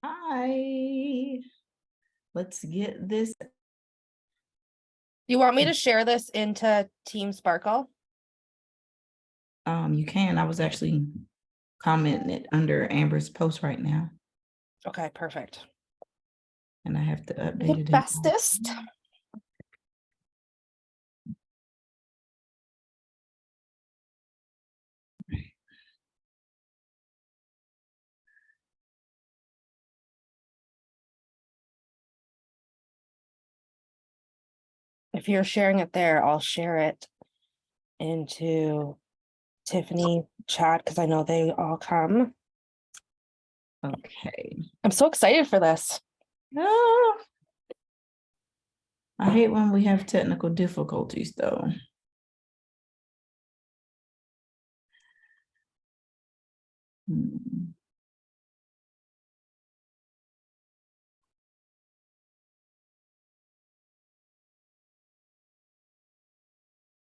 Hi. Let's get this. You want me to share this into Team Sparkle? You can. I was actually commenting it under Amber's post right now, Okay, perfect. and I have to update The it. bestest. If you're sharing it there, I'll share it into Tiffany chat because I know they all come. Okay. I'm so excited for this. No. I hate when we have technical difficulties, though.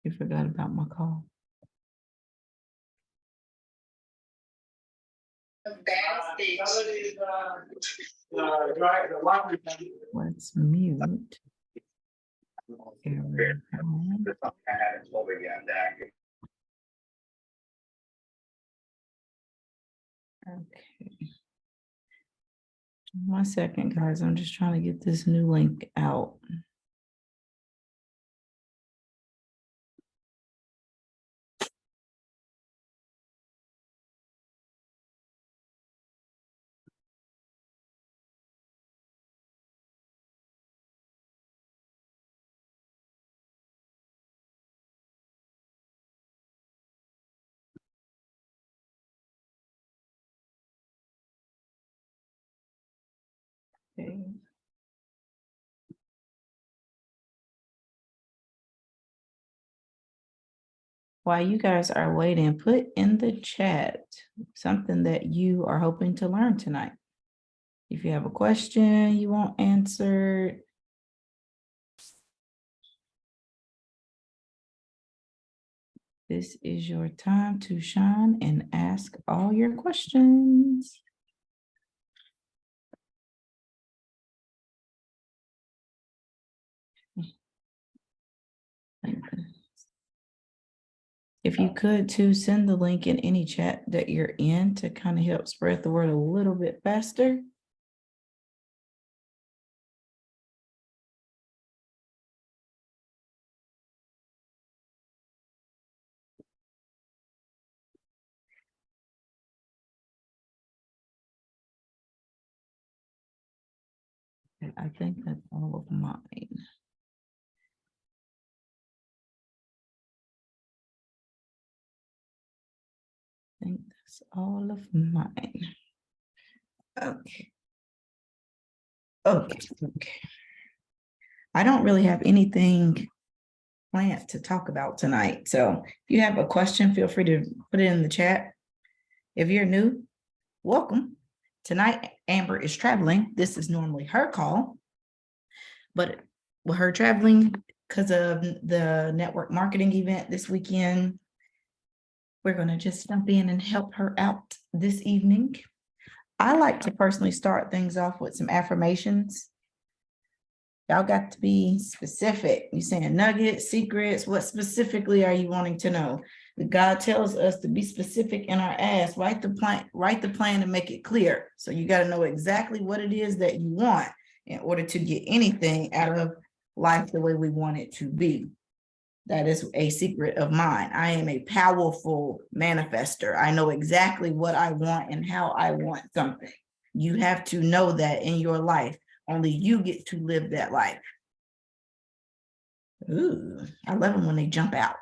You forgot about my call. Let's mute. Okay. 1 second, guys. I'm just trying to get this new link out. Okay. While you guys are waiting, put in the chat something that you are hoping to learn tonight. If you have a question you want answered, this is your time to shine and ask all your questions. If you could too, send the link in any chat that you're in to kind of help spread the word a little bit faster. I think that's all of mine. I think that's all of mine. Okay. Okay. I don't really have anything planned to talk about tonight. So if you have a question, feel free to put it in the chat. If you're new, welcome. Tonight, Amber is traveling. This is normally her call, but with her traveling because of the network marketing event this weekend, we're going to just jump in and help her out this evening. I like to personally start things off with some affirmations. Y'all got to be specific. You saying nuggets, secrets, what specifically are you wanting to know? God tells us to be specific in our ask. Write the plan and make it clear. So you got to know exactly what it is that you want in order to get anything out of life the way we want it to be. That is a secret of mine. I am a powerful manifester. I know exactly what I want and how I want something. You have to know that in your life. Only you get to live that life. Ooh, I love them when they jump out.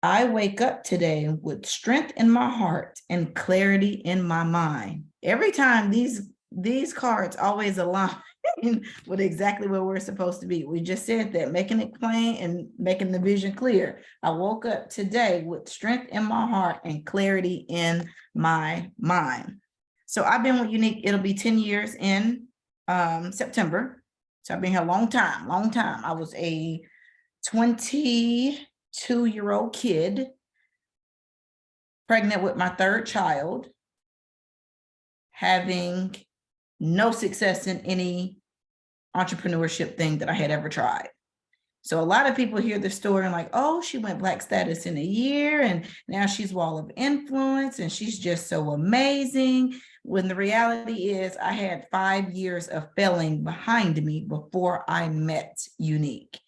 I wake up today with strength in my heart and clarity in my mind. Every time these cards always align with exactly where we're supposed to be. We just said that, making it plain and making the vision clear. I woke up today with strength in my heart and clarity in my mind. So I've been with Unique. It'll be 10 years in September. So I've been here a long time. I was a 22-year-old kid, pregnant with my third child. having no success in any entrepreneurship thing that I had ever tried. So a lot of people hear the story and like, oh, she went Black status in a year and now she's Wall of Influence and she's just so amazing. When the reality is I had 5 years of failing behind me before I met Unique.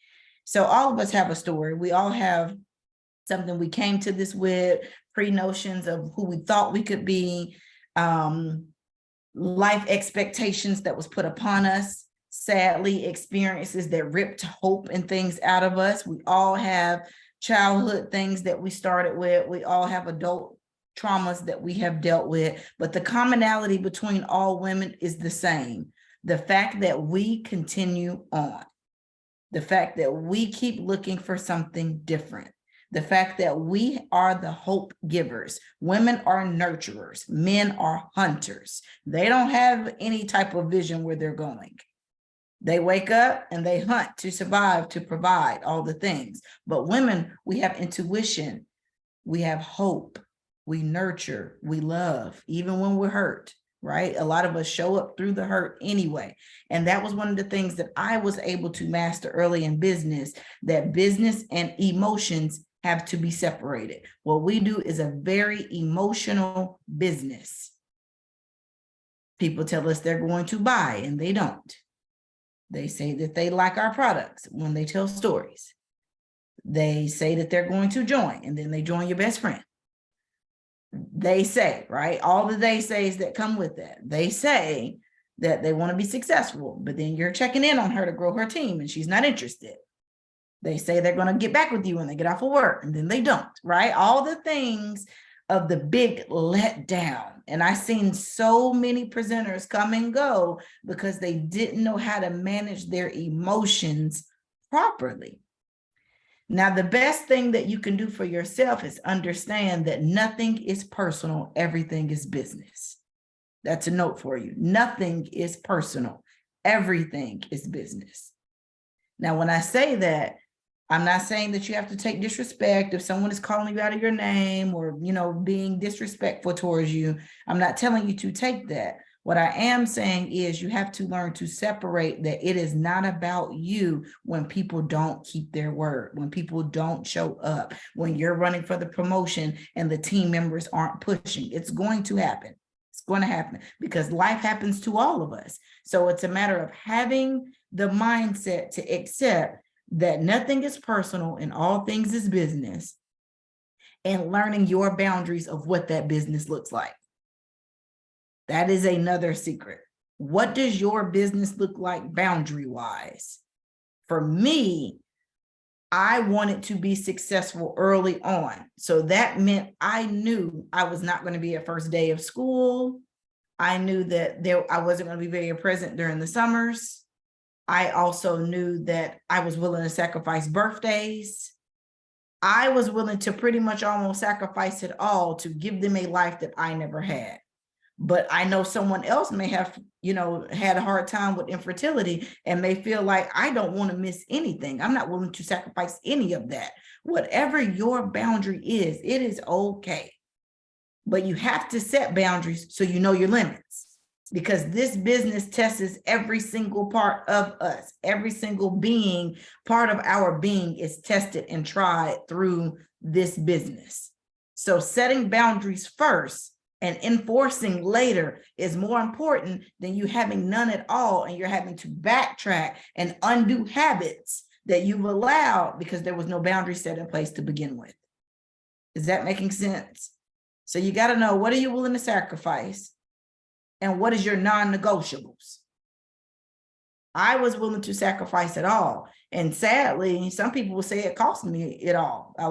So all of us have a story. We all have something we came to this with, pre-notions of who we thought we could be, life expectations that was put upon us, sadly, experiences that ripped hope and things out of us. We all have childhood things that we started with. We all have adult traumas that we have dealt with, but the commonality between all women is the same. The fact that we continue on, the fact that we keep looking for something different, the fact that we are the hope givers. Women are nurturers, men are hunters. They don't have any type of vision where they're going. They wake up and they hunt to survive, to provide all the things. But women, we have intuition, we have hope, we nurture, we love, even when we're hurt, right? A lot of us show up through the hurt anyway. And that was one of the things that I was able to master early in business, that business and emotions have to be separated. What we do is a very emotional business. People tell us they're going to buy and they don't. They say that they like our products when they tell stories. They say that they're going to join and then they join your best friend. They say, right? All the they says that come with that. They say that they want to be successful, but then you're checking in on her to grow her team and she's not interested. They say they're going to get back with you when they get off of work and then they don't, right? All the things of the big letdown. And I've seen so many presenters come and go because they didn't know how to manage their emotions properly. Now, the best thing that you can do for yourself is understand that nothing is personal, everything is business. That's a note for you. Nothing is personal, everything is business. Now, when I say that, I'm not saying that you have to take disrespect if someone is calling you out of your name or, being disrespectful towards you. I'm not telling you to take that. What I am saying is you have to learn to separate that it is not about you when people don't keep their word, when people don't show up, when you're running for the promotion and the team members aren't pushing. It's going to happen. It's going to happen because life happens to all of us. So it's a matter of having the mindset to accept that nothing is personal and all things is business, and learning your boundaries of what that business looks like. That is another secret. What does your business look like boundary-wise? For me, I wanted to be successful early on. So that meant I knew I was not going to be at first day of school. I knew that I wasn't going to be very present during the summers. I also knew that I was willing to sacrifice birthdays. I was willing to pretty much almost sacrifice it all to give them a life that I never had. But I know someone else may have, had a hard time with infertility and may feel like I don't want to miss anything. I'm not willing to sacrifice any of that. Whatever your boundary is, it is okay. But you have to set boundaries so you know your limits. Because this business tests every single part of us. Every single being, part of our being is tested and tried through this business. So setting boundaries first and enforcing later is more important than you having none at all and you're having to backtrack and undo habits that you've allowed because there was no boundary set in place to begin with. Is that making sense? So you got to know, what are you willing to sacrifice? And what is your non-negotiables? I was willing to sacrifice it all. And sadly, some people will say it cost me it all. I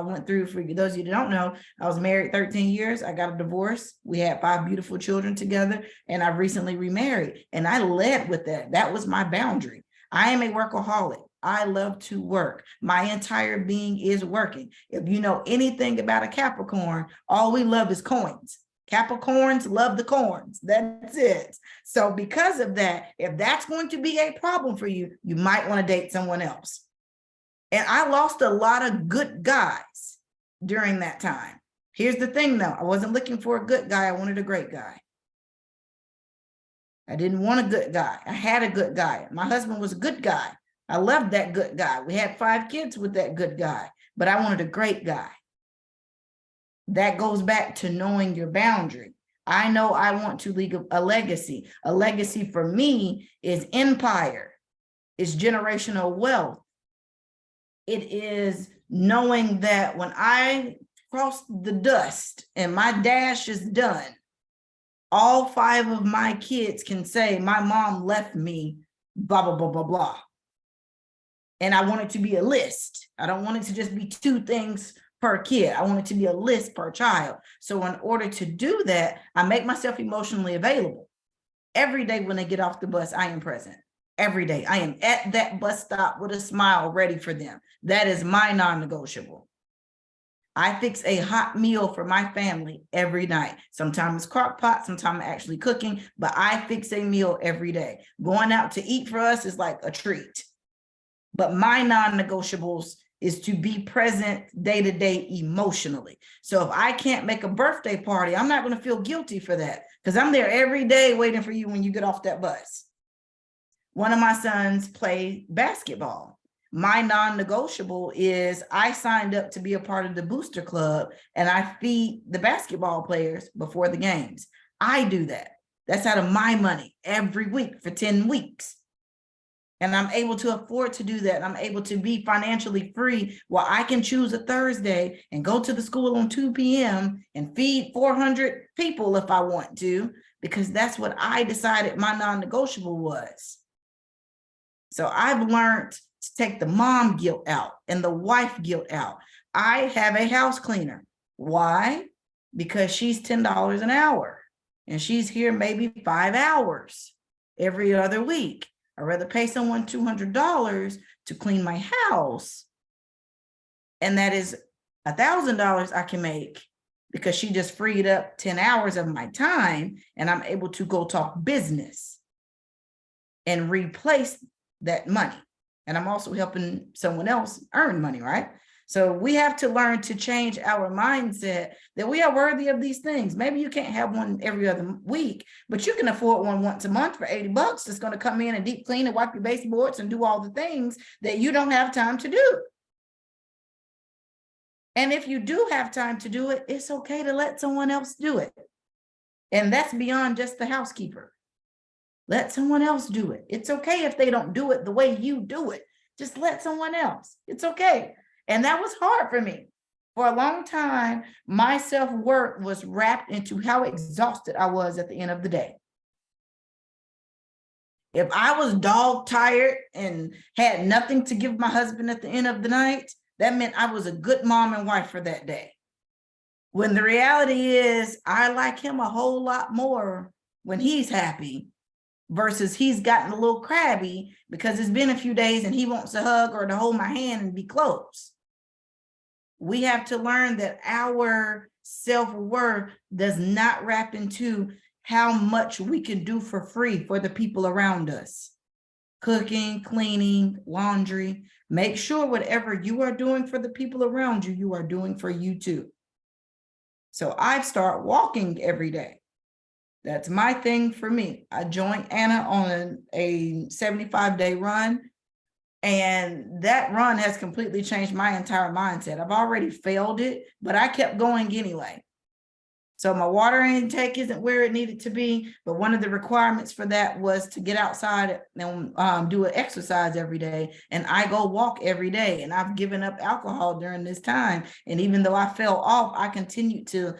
went through, for those of you that don't know, I was married 13 years. I got a divorce. We had 5 beautiful children together, and I recently remarried. And I led with that. That was my boundary. I am a workaholic. I love to work. My entire being is working. If you know anything about a Capricorn, all we love is coins. Capricorns love the corns. That's it. So because of that, if that's going to be a problem for you, you might want to date someone else. And I lost a lot of good guys during that time. Here's the thing though, I wasn't looking for a good guy. I wanted a great guy. I didn't want a good guy. I had a good guy. My husband was a good guy. I loved that good guy. We had 5 kids with that good guy, but I wanted a great guy. That goes back to knowing your boundary. I know I want to leave a legacy. A legacy for me is empire, it's generational wealth. It is knowing that when I cross the dust and my dash is done, all 5 of my kids can say, my mom left me, blah, blah, blah, blah, blah. And I want it to be a list. I don't want it to just be 2 things per kid. I want it to be a list per child. So in order to do that, I make myself emotionally available. Every day when they get off the bus, I am present. Every day I am at that bus stop with a smile ready for them. That is my non-negotiable. I fix a hot meal for my family every night. Sometimes it's crock pot, sometimes I'm actually cooking, but I fix a meal every day. Going out to eat for us is like a treat. But my non-negotiables is to be present day to day emotionally. So if I can't make a birthday party, I'm not going to feel guilty for that because I'm there every day waiting for you when you get off that bus. One of my sons play basketball. My non-negotiable is I signed up to be a part of the booster club and I feed the basketball players before the games. I do that. That's out of my money every week for 10 weeks. And I'm able to afford to do that. I'm able to be financially free where I can choose a Thursday and go to the school on 2 p.m. and feed 400 people if I want to, because that's what I decided my non-negotiable was. So I've learned to take the mom guilt out and the wife guilt out. I have a house cleaner. Why? Because she's $10 an hour and she's here maybe 5 hours every other week. I'd rather pay someone $200 to clean my house. And that is $1,000 I can make because she just freed up 10 hours of my time and I'm able to go talk business and replace that money. And I'm also helping someone else earn money, right? So we have to learn to change our mindset that we are worthy of these things. Maybe you can't have one every other week, but you can afford one once a month for $80 that's going to come in and deep clean and wipe your baseboards and do all the things that you don't have time to do. And if you do have time to do it, it's okay to let someone else do it. And that's beyond just the housekeeper. Let someone else do it. It's okay if they don't do it the way you do it. Just let someone else. It's okay. And that was hard for me. For a long time, my self-worth was wrapped into how exhausted I was at the end of the day. If I was dog tired and had nothing to give my husband at the end of the night, that meant I was a good mom and wife for that day. When the reality is, I like him a whole lot more when he's happy versus he's gotten a little crabby because it's been a few days and he wants a hug or to hold my hand and be close. We have to learn that our self-worth does not wrap into how much we can do for free for the people around us. Cooking, cleaning, laundry. Make sure whatever you are doing for the people around you, you are doing for you too. So I start walking every day. That's my thing for me. I joined Anna on a 75-day run. And that run has completely changed my entire mindset. I've already failed it, but I kept going anyway. So my water intake isn't where it needed to be, but one of the requirements for that was to get outside and do an exercise every day. And I go walk every day, and I've given up alcohol during this time. And even though I fell off, I continue to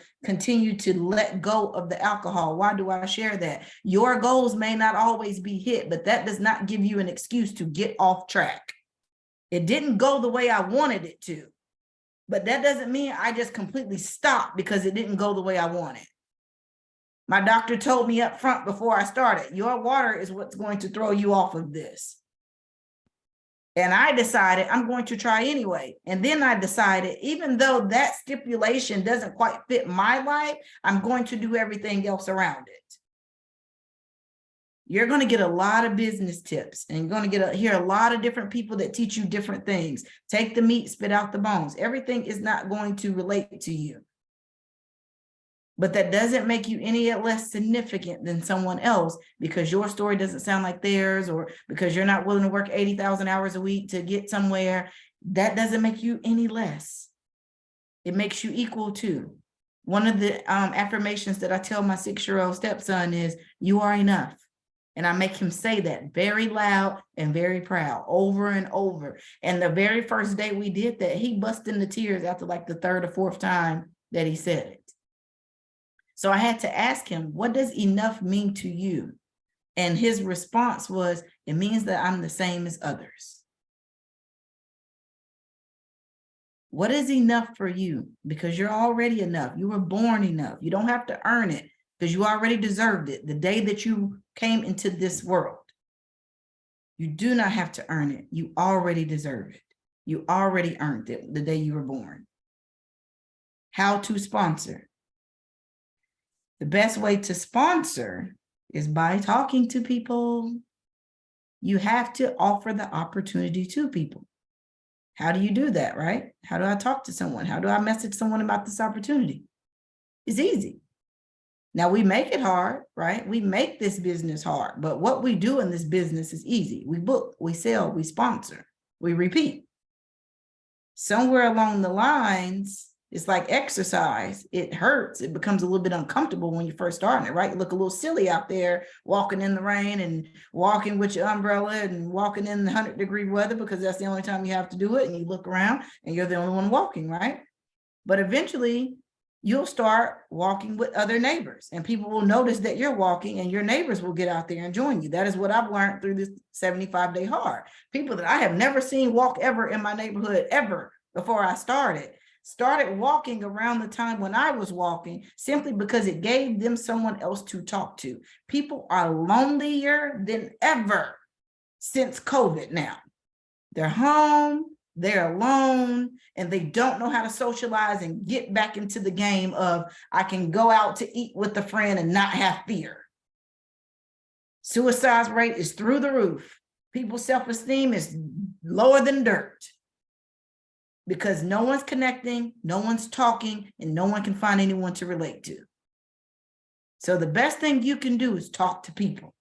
let go of the alcohol. Why do I share that? Your goals may not always be hit, but that does not give you an excuse to get off track. It didn't go the way I wanted it to. But that doesn't mean I just completely stopped because it didn't go the way I wanted. My doctor told me up front before I started, your water is what's going to throw you off of this. And I decided I'm going to try anyway. And then I decided, even though that stipulation doesn't quite fit my life, I'm going to do everything else around it. You're going to get a lot of business tips, and you're going to hear a lot of different people that teach you different things. Take the meat, spit out the bones. Everything is not going to relate to you. But that doesn't make you any less significant than someone else because your story doesn't sound like theirs, or because you're not willing to work 80,000 hours a week to get somewhere. That doesn't make you any less. It makes you equal too. One of the affirmations that I tell my 6-year-old stepson is, you are enough. And I make him say that very loud and very proud over and over. And the very first day we did that, he bust into tears after like the third or fourth time that he said it. So I had to ask him, what does enough mean to you? And his response was, it means that I'm the same as others. What is enough for you? Because you're already enough. You were born enough. You don't have to earn it because you already deserved it the day that you came into this world. You do not have to earn it. You already deserve it. You already earned it the day you were born. How to sponsor? The best way to sponsor is by talking to people. You have to offer the opportunity to people. How do you do that, right? How do I talk to someone? How do I message someone about this opportunity? It's easy. Now we make it hard, right? We make this business hard, but what we do in this business is easy. We book, we sell, we sponsor, we repeat. Somewhere along the lines, it's like exercise. It hurts. It becomes a little bit uncomfortable when you first start it, right? You look a little silly out there walking in the rain and walking with your umbrella and walking in the 100-degree weather because that's the only time you have to do it. And you look around and you're the only one walking, right? But eventually you'll start walking with other neighbors and people will notice that you're walking and your neighbors will get out there and join you. That is what I've learned through this 75-day hard. People that I have never seen walk ever in my neighborhood ever before I started walking around the time when I was walking simply because it gave them someone else to talk to. People are lonelier than ever since COVID now. They're home, they're alone, and they don't know how to socialize and get back into the game of, I can go out to eat with a friend and not have fear. Suicide rate is through the roof. People's self-esteem is lower than dirt. Because no one's connecting, no one's talking, and no one can find anyone to relate to. So the best thing you can do is talk to people.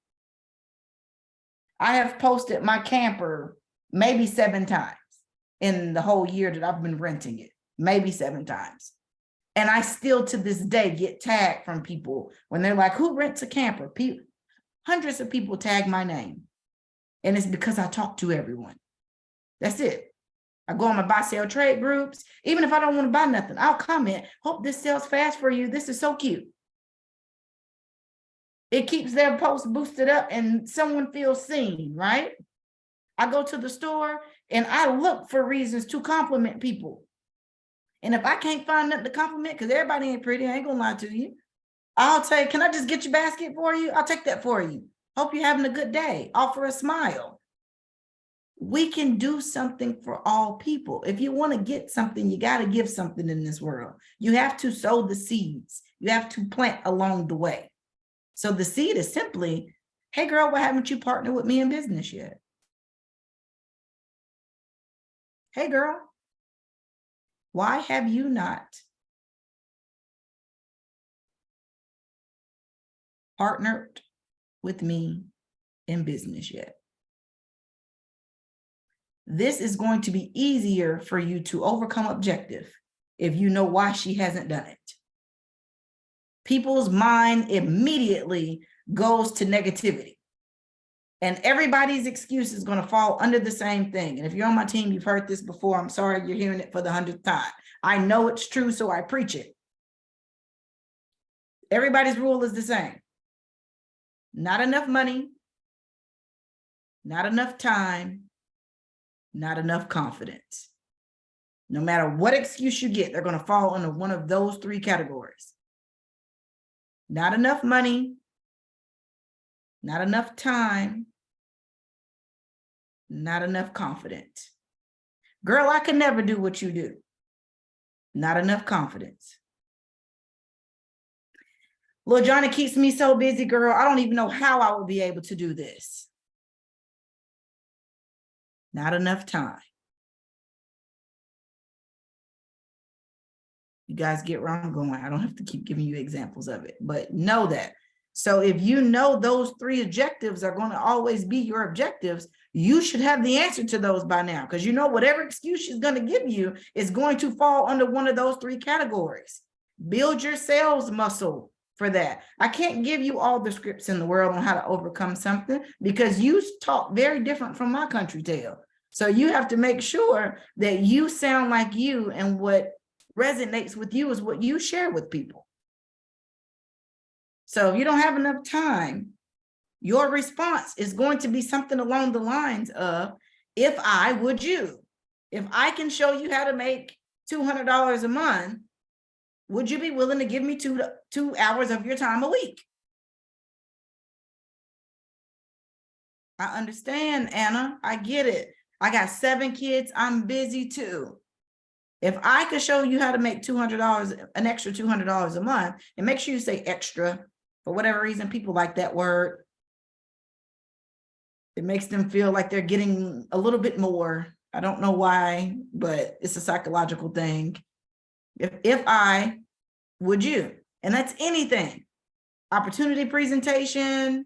I have posted my camper maybe 7 times in the whole year that I've been renting it, maybe 7 times. And I still to this day get tagged from people when they're like, who rents a camper? Hundreds of people tag my name. And it's because I talk to everyone. That's it. I go on my buy, sell, trade groups. Even if I don't want to buy nothing, I'll comment, hope this sells fast for you. This is so cute. It keeps their post boosted up and someone feels seen, right? I go to the store and I look for reasons to compliment people. And if I can't find nothing to compliment, because everybody ain't pretty, I ain't gonna lie to you, I'll say, can I just get your basket for you? I'll take that for you. Hope you're having a good day. Offer a smile. We can do something for all people. If you want to get something, you got to give something in this world. You have to sow the seeds. You have to plant along the way. So the seed is simply, hey girl, why haven't you partnered with me in business yet? Hey girl, why have you not partnered with me in business yet? This is going to be easier for you to overcome objective if you know why she hasn't done it. People's mind immediately goes to negativity. And everybody's excuse is going to fall under the same thing. And if you're on my team, you've heard this before. I'm sorry you're hearing it for the 100th time. I know it's true, so I preach it. Everybody's rule is the same. Not enough money, not enough time, not enough confidence. No matter what excuse you get, they're going to fall under one of those 3 categories. Not enough money, not enough time, not enough confidence. Girl, I could never do what you do. Not enough confidence. Lil Johnny keeps me so busy, girl. I don't even know how I will be able to do this. Not enough time. You guys get where I'm going. I don't have to keep giving you examples of it, but know that. So if you know those 3 objectives are going to always be your objectives, you should have the answer to those by now, because you know whatever excuse she's going to give you is going to fall under one of those 3 categories. Build your sales muscle for that. I can't give you all the scripts in the world on how to overcome something, because you talk very different from my country tale. So you have to make sure that you sound like you, and what resonates with you is what you share with people. So if you don't have enough time, your response is going to be something along the lines of, if I would you, if I can show you how to make $200 a month, would you be willing to give me two hours of your time a week? I understand, Anna. I get it. I got 7 kids. I'm busy too. If I could show you how to make $200, an extra $200 a month, and make sure you say extra, for whatever reason, people like that word. It makes them feel like they're getting a little bit more. I don't know why, but it's a psychological thing. If I would you, and that's anything. Opportunity presentation,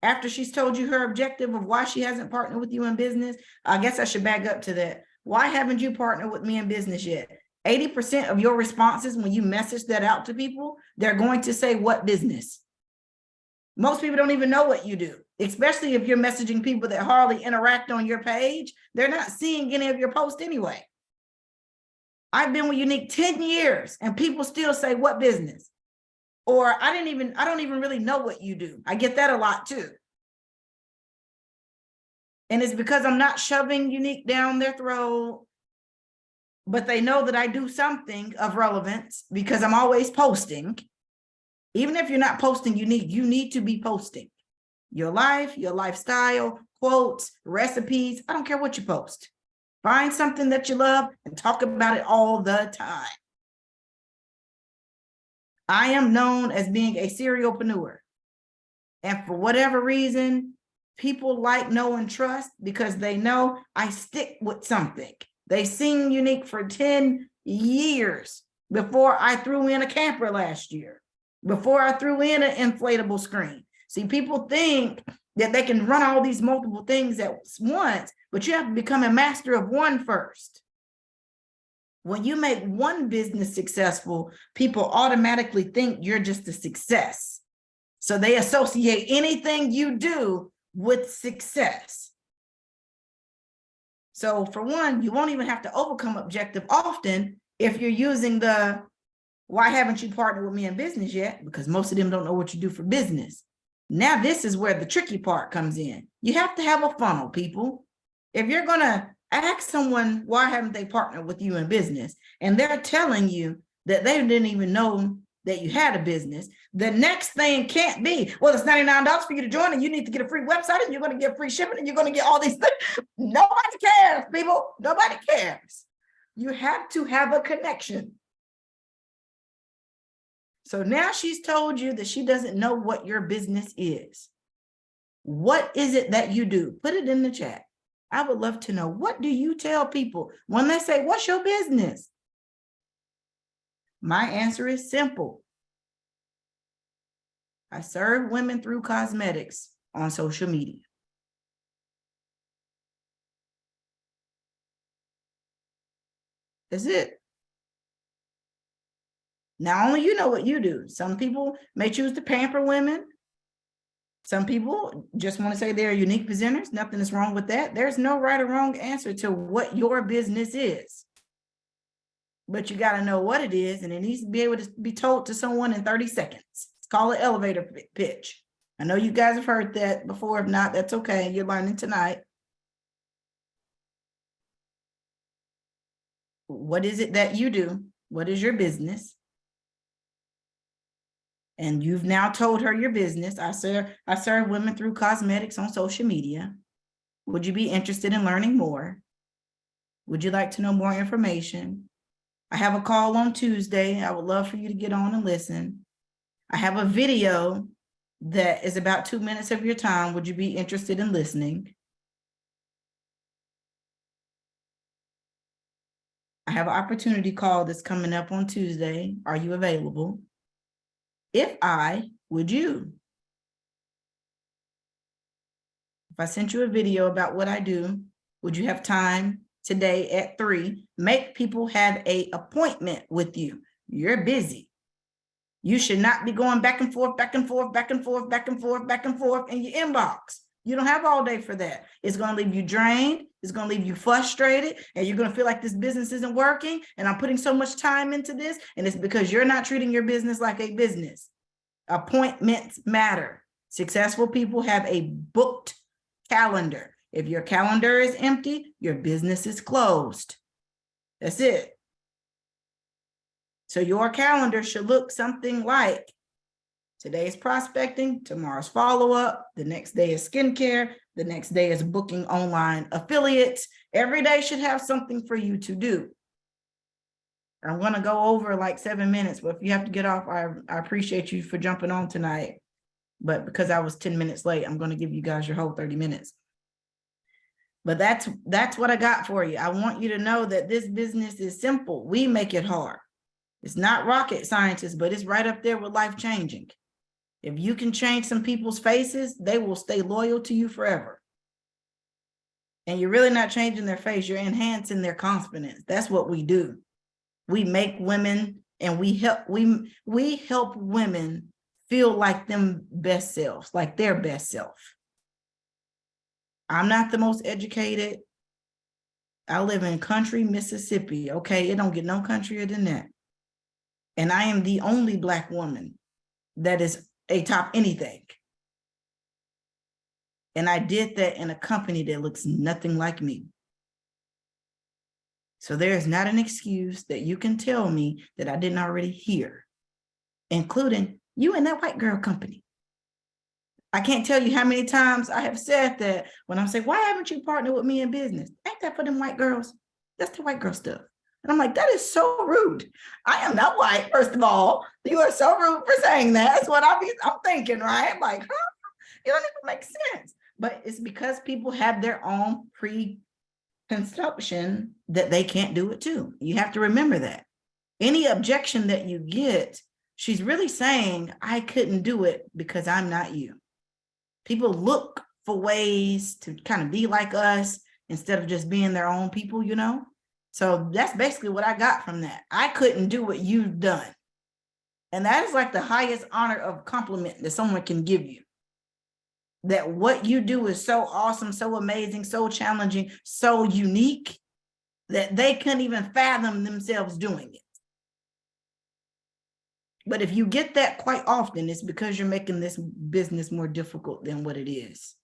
after she's told you her objective of why she hasn't partnered with you in business. I guess I should back up to that. Why haven't you partnered with me in business yet? 80% of your responses when you message that out to people, they're going to say, what business? Most people don't even know what you do, especially if you're messaging people that hardly interact on your page. They're not seeing any of your posts anyway. I've been with Unique 10 years and people still say, what business? Or I don't even really know what you do. I get that a lot too. And it's because I'm not shoving Unique down their throat, but they know that I do something of relevance because I'm always posting. Even if you're not posting Unique, you need to be posting your life, your lifestyle, quotes, recipes. I don't care what you post. Find something that you love and talk about it all the time. I am known as being a serialpreneur. And for whatever reason, people like, know, and trust because they know I stick with something. They seen Unique for 10 years before I threw in a camper last year, before I threw in an inflatable screen. See, people think that they can run all these multiple things at once, but you have to become a master of one first. When you make one business successful, people automatically think you're just a success. So they associate anything you do with success. So for one, you won't even have to overcome objective often if you're using the, why haven't you partnered with me in business yet? Because most of them don't know what you do for business. Now, this is where the tricky part comes in. You have to have a funnel, people. If you're going to ask someone, why haven't they partnered with you in business? And they're telling you that they didn't even know that you had a business. The next thing can't be, well, it's $99 for you to join and you need to get a free website and you're going to get free shipping and you're going to get all these things. Nobody cares, people. Nobody cares. You have to have a connection. So now she's told you that she doesn't know what your business is. What is it that you do? Put it in the chat. I would love to know, what do you tell people when they say, what's your business? My answer is simple. I serve women through cosmetics on social media. That's it. Now, only you know what you do. Some people may choose to pamper women. Some people just want to say they're unique presenters. Nothing is wrong with that. There's no right or wrong answer to what your business is. But you got to know what it is, and it needs to be able to be told to someone in 30 seconds. It's called an elevator pitch. I know you guys have heard that before. If not, that's okay. You're learning tonight. What is it that you do? What is your business? And you've now told her your business. I serve women through cosmetics on social media. Would you be interested in learning more? Would you like to know more information? I have a call on Tuesday. I would love for you to get on and listen. I have a video that is about 2 minutes of your time. Would you be interested in listening? I have an opportunity call that's coming up on Tuesday. Are you available? If would you? If I sent you a video about what I do, would you have time today at 3? Make people have an appointment with you. You're busy. You should not be going back and forth, back and forth, back and forth, back and forth, back and forth in your inbox. You don't have all day for that. It's going to leave you drained. It's going to leave you frustrated, and you're going to feel like this business isn't working. And I'm putting so much time into this. And it's because you're not treating your business like a business. Appointments matter. Successful people have a booked calendar. If your calendar is empty, your business is closed. That's it. So your calendar should look something like today's prospecting, tomorrow's follow-up, the next day is skincare, the next day is booking online affiliates. Every day should have something for you to do. I'm going to go over like 7 minutes, but if you have to get off, I appreciate you for jumping on tonight. But because I was 10 minutes late, I'm going to give you guys your whole 30 minutes. But that's what I got for you. I want you to know that this business is simple. We make it hard. It's not rocket scientists, but it's right up there with life-changing. If you can change some people's faces, they will stay loyal to you forever. And you're really not changing their face. You're enhancing their confidence. That's what we do. We make women, and we help women feel like them best selves, like their best self. I'm not the most educated. I live in country Mississippi. Okay, it don't get no countryer than that. And I am the only Black woman that is atop anything. And I did that in a company that looks nothing like me. So there is not an excuse that you can tell me that I didn't already hear, including you and that white girl company. I can't tell you how many times I have said that when I'm saying, why haven't you partnered with me in business? Ain't that for them white girls? That's the white girl stuff. And I'm like, that is so rude. I am not white, first of all. You are so rude for saying that. That's what I'm thinking, right? I'm like, huh? It don't even make sense. But it's because people have their own preconception that they can't do it too. You have to remember that. Any objection that you get, she's really saying, I couldn't do it because I'm not you. People look for ways to kind of be like us instead of just being their own people, you know? So that's basically what I got from that. I couldn't do what you've done. And that is like the highest honor of compliment that someone can give you. That what you do is so awesome, so amazing, so challenging, so unique that they couldn't even fathom themselves doing it. But if you get that quite often, it's because you're making this business more difficult than what it is.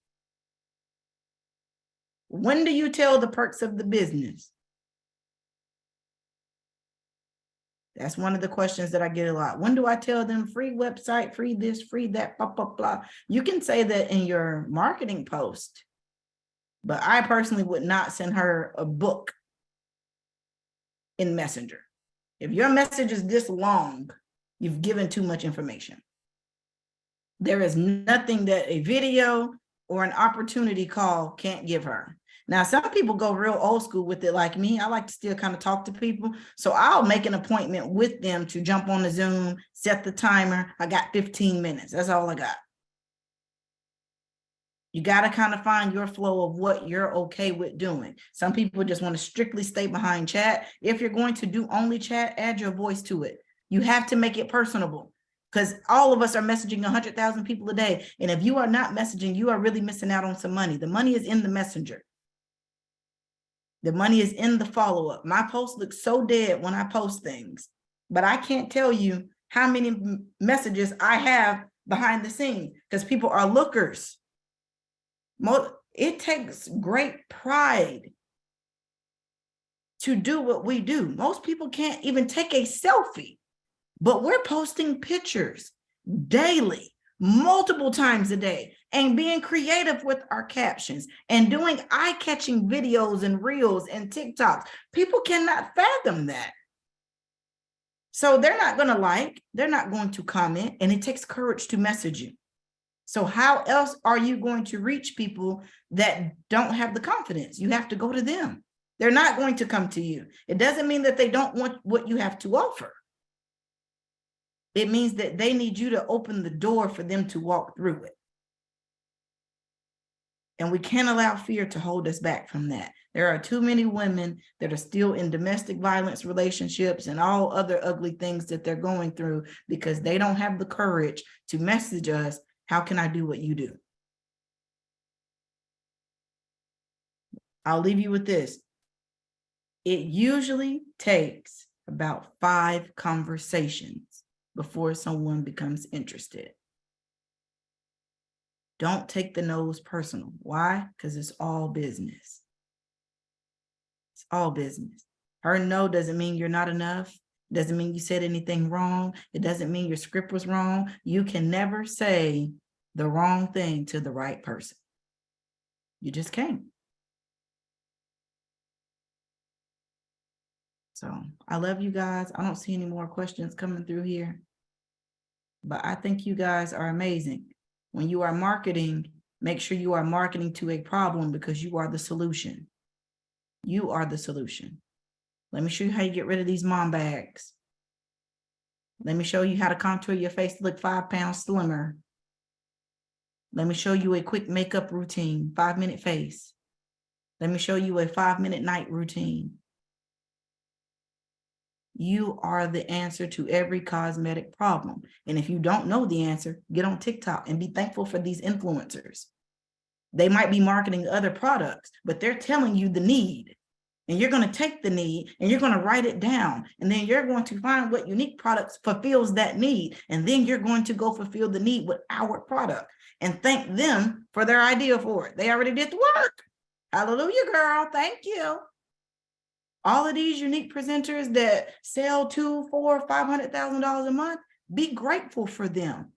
When do you tell the perks of the business? That's one of the questions that I get a lot. When do I tell them free website, free this, free that, blah, blah, blah. You can say that in your marketing post, but I personally would not send her a book in Messenger. If your message is this long, you've given too much information. There is nothing that a video or an opportunity call can't give her. Now, some people go real old school with it like me. I like to still kind of talk to people. So I'll make an appointment with them to jump on the Zoom, set the timer. I got 15 minutes. That's all I got. You got to kind of find your flow of what you're okay with doing. Some people just want to strictly stay behind chat. If you're going to do only chat, add your voice to it. You have to make it personable because all of us are messaging 100,000 people a day. And if you are not messaging, you are really missing out on some money. The money is in the messenger. The money is in the follow-up. My post looks so dead when I post things, but I can't tell you how many messages I have behind the scenes because people are lookers. It takes great pride to do what we do. Most people can't even take a selfie, but we're posting pictures daily, multiple times a day, and being creative with our captions and doing eye-catching videos and reels and TikToks. People cannot fathom that. So they're not going to like, they're not going to comment, and it takes courage to message you. So how else are you going to reach people that don't have the confidence? You have to go to them. They're not going to come to you. It doesn't mean that they don't want what you have to offer. It means that they need you to open the door for them to walk through it. And we can't allow fear to hold us back from that. There are too many women that are still in domestic violence relationships and all other ugly things that they're going through because they don't have the courage to message us, how can I do what you do? I'll leave you with this. It usually takes about 5 conversations before someone becomes interested. Don't take the no's personal. Why? Because it's all business. It's all business. Her no doesn't mean you're not enough. Doesn't mean you said anything wrong. It doesn't mean your script was wrong. You can never say the wrong thing to the right person. You just can't. So I love you guys. I don't see any more questions coming through here. But I think you guys are amazing. When you are marketing, make sure you are marketing to a problem because you are the solution. You are the solution. Let me show you how you get rid of these mom bags. Let me show you how to contour your face to look 5 pounds slimmer. Let me show you a quick makeup routine, 5-minute face. Let me show you a 5-minute night routine. You are the answer to every cosmetic problem. And if you don't know the answer, get on TikTok and be thankful for these influencers. They might be marketing other products, but they're telling you the need. And you're going to take the need and you're going to write it down. And then you're going to find what unique products fulfills that need. And then you're going to go fulfill the need with our product and thank them for their idea for it. They already did the work. Hallelujah, girl. Thank you. All of these unique presenters that sell $200,000, $400,000, $500,000 a month, be grateful for them.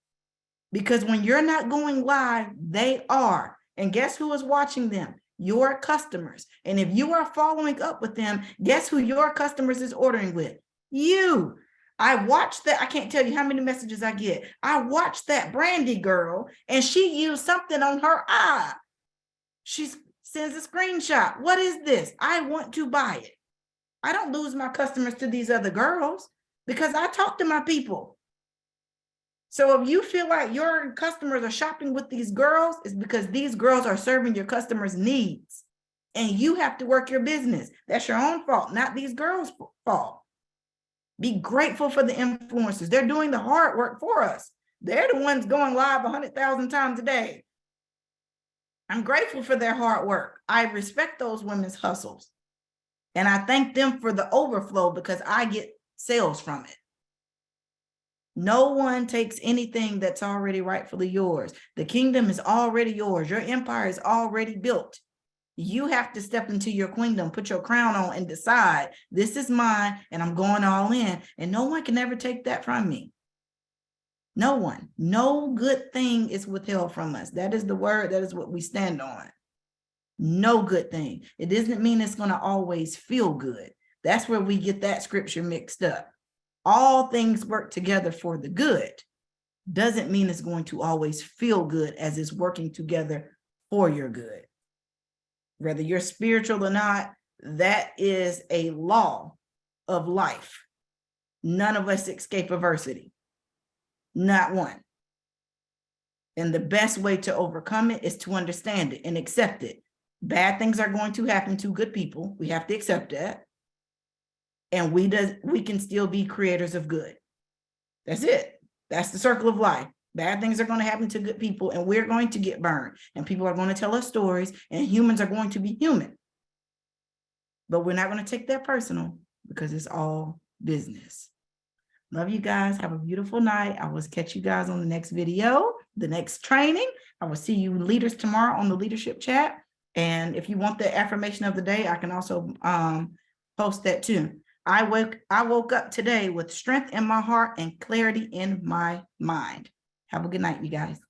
Because when you're not going live, they are. And guess who is watching them? Your customers. And if you are following up with them, guess who your customers is ordering with? You. I watched that. I can't tell you how many messages I get. I watched that Brandy girl and she used something on her eye. She sends a screenshot. What is this? I want to buy it. I don't lose my customers to these other girls because I talk to my people. So if you feel like your customers are shopping with these girls, it's because these girls are serving your customers' needs. And you have to work your business. That's your own fault, not these girls' fault. Be grateful for the influencers. They're doing the hard work for us. They're the ones going live 100,000 times a day. I'm grateful for their hard work. I respect those women's hustles. And I thank them for the overflow because I get sales from it. No one takes anything that's already rightfully yours. The kingdom is already yours. Your empire is already built. You have to step into your kingdom, put your crown on and decide, this is mine and I'm going all in. And no one can ever take that from me. No one. No good thing is withheld from us. That is the word. That is what we stand on. No good thing. It doesn't mean it's going to always feel good. That's where we get that scripture mixed up. All things work together for the good. Doesn't mean it's going to always feel good as it's working together for your good. Whether you're spiritual or not, that is a law of life. None of us escape adversity. Not one. And the best way to overcome it is to understand it and accept it. Bad things are going to happen to good people. We have to accept that. And we can still be creators of good. That's it. That's the circle of life. Bad things are going to happen to good people and we're going to get burned. And people are going to tell us stories and humans are going to be human. But we're not going to take that personal because it's all business. Love you guys. Have a beautiful night. I will catch you guys on the next video, the next training. I will see you leaders tomorrow on the leadership chat. And if you want the affirmation of the day, I can also post that too. I woke up today with strength in my heart and clarity in my mind. Have a good night, you guys.